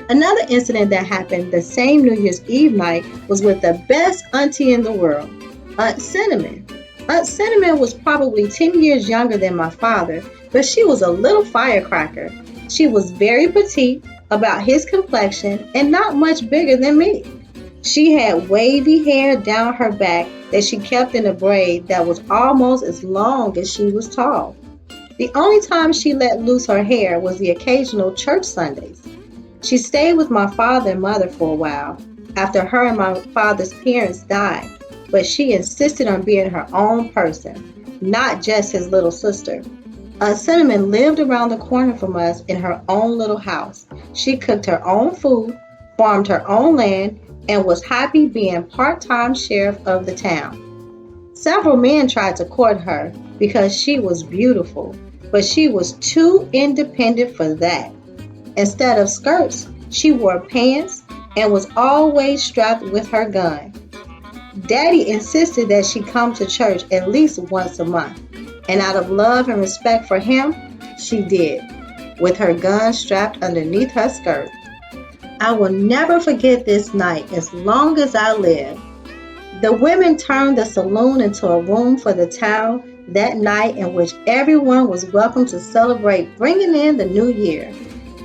Another incident that happened the same New Year's Eve night was with the best auntie in the world, Aunt Cinnamon. Aunt Cinnamon was probably 10 years younger than my father, but she was a little firecracker. She was very petite, about his complexion, and not much bigger than me. She had wavy hair down her back that she kept in a braid that was almost as long as she was tall. The only time she let loose her hair was the occasional church Sundays. She stayed with my father and mother for a while after her and my father's parents died, but she insisted on being her own person, not just his little sister. Cinnamon lived around the corner from us in her own little house. She cooked her own food, farmed her own land, and was happy being part-time sheriff of the town. Several men tried to court her because she was beautiful, but she was too independent for that. Instead of skirts, she wore pants and was always strapped with her gun. Daddy insisted that she come to church at least once a month, and out of love and respect for him, she did, with her gun strapped underneath her skirt. I will never forget this night as long as I live. The women turned the saloon into a room for the town that night in which everyone was welcome to celebrate bringing in the new year.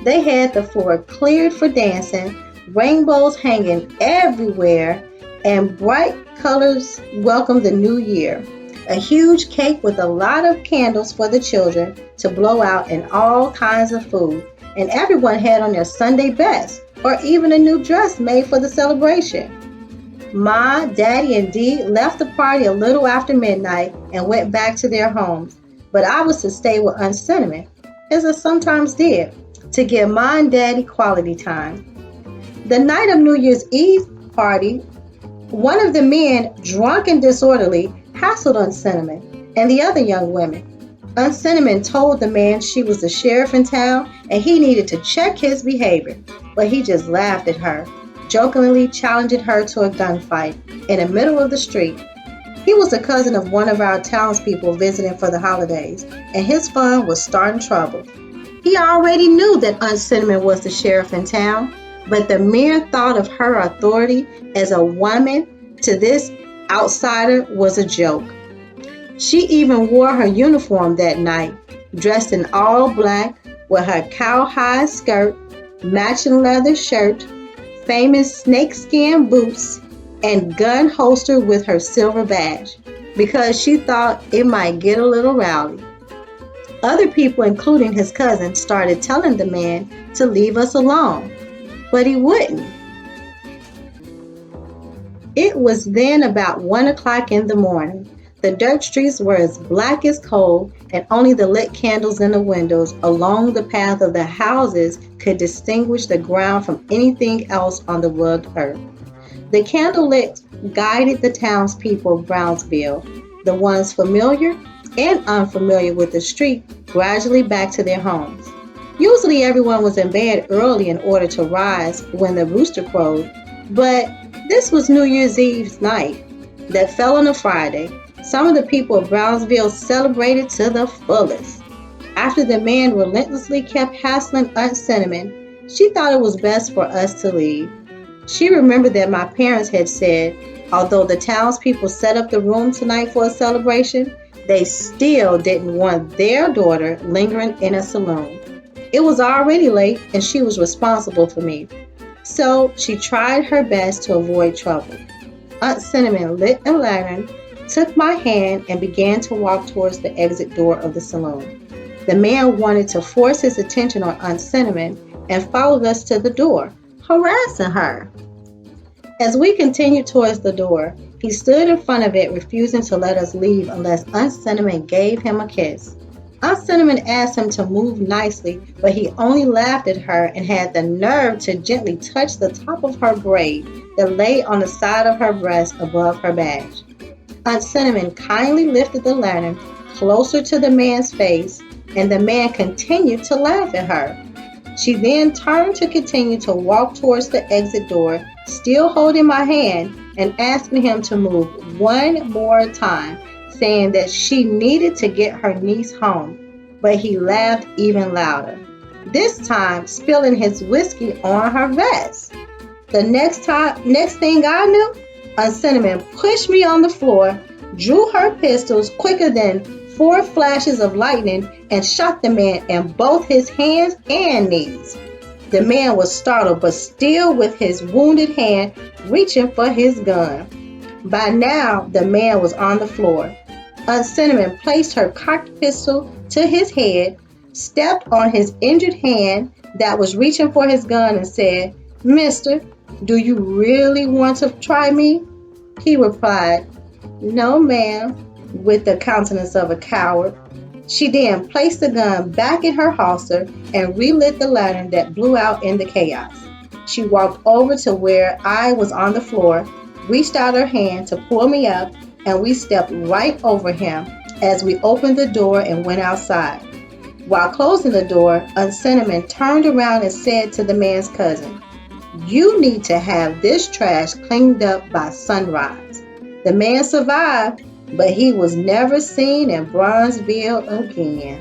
They had the floor cleared for dancing, rainbows hanging everywhere, and bright colors welcomed the new year. A huge cake with a lot of candles for the children to blow out and all kinds of food. And everyone had on their Sunday best or even a new dress made for the celebration. Ma, Daddy, and Dee left the party a little after midnight and went back to their homes, but I was to stay with Aunt Cinnamon, as I sometimes did, to give Ma and Daddy quality time. The night of New Year's Eve party, one of the men, drunk and disorderly, hassled Aunt Cinnamon and the other young women. Aunt Cinnamon told the man she was the sheriff in town and he needed to check his behavior, but he just laughed at her, jokingly challenging her to a gunfight in the middle of the street. He was a cousin of one of our townspeople visiting for the holidays, and his fun was starting trouble. He already knew that Aunt Cinnamon was the sheriff in town, but the mere thought of her authority as a woman to this outsider was a joke. She even wore her uniform that night, dressed in all black with her cowhide skirt, matching leather shirt, famous snakeskin boots, and gun holster with her silver badge, because she thought it might get a little rowdy. Other people, including his cousin, started telling the man to leave us alone, but he wouldn't. It was then about 1 o'clock in the morning. The dirt streets were as black as coal, and only the lit candles in the windows along the path of the houses could distinguish the ground from anything else on the rugged earth. The candlelit guided the townspeople of Brownsville, the ones familiar and unfamiliar with the street, gradually back to their homes. Usually everyone was in bed early in order to rise when the rooster crowed, but this was New Year's Eve's night that fell on a Friday. Some of the people of Brownsville celebrated to the fullest. After the man relentlessly kept hassling Aunt Cinnamon, she thought it was best for us to leave. She remembered that my parents had said, although the townspeople set up the room tonight for a celebration, they still didn't want their daughter lingering in a saloon. It was already late and she was responsible for me. So she tried her best to avoid trouble. Aunt Cinnamon lit a lantern, took my hand, and began to walk towards the exit door of the saloon. The man wanted to force his attention on Aunt Cinnamon and followed us to the door, harassing her. As we continued towards the door, he stood in front of it, refusing to let us leave unless Aunt Cinnamon gave him a kiss. Aunt Cinnamon asked him to move nicely, but he only laughed at her and had the nerve to gently touch the top of her braid that lay on the side of her breast above her badge. Aunt Cinnamon kindly lifted the lantern closer to the man's face, and the man continued to laugh at her. She then turned to continue to walk towards the exit door, still holding my hand and asking him to move one more time, saying that she needed to get her niece home, but he laughed even louder. this time spilling his whiskey on her vest. The next thing I knew, Cinnamon pushed me on the floor, drew her pistols quicker than 4 flashes of lightning, and shot the man in both his hands and knees. The man was startled, but still with his wounded hand reaching for his gun. By now, the man was on the floor. Cinnamon placed her cocked pistol to his head, stepped on his injured hand that was reaching for his gun, and said, "Mister, do you really want to try me?" He replied, "No, ma'am," with the countenance of a coward. She then placed the gun back in her holster and relit the lantern that blew out in the chaos. She walked over to where I was on the floor, reached out her hand to pull me up, and we stepped right over him as we opened the door and went outside. While closing the door, Cinnamon turned around and said to the man's cousin, "You need to have this trash cleaned up by sunrise." The man survived, but he was never seen in Bronzeville again.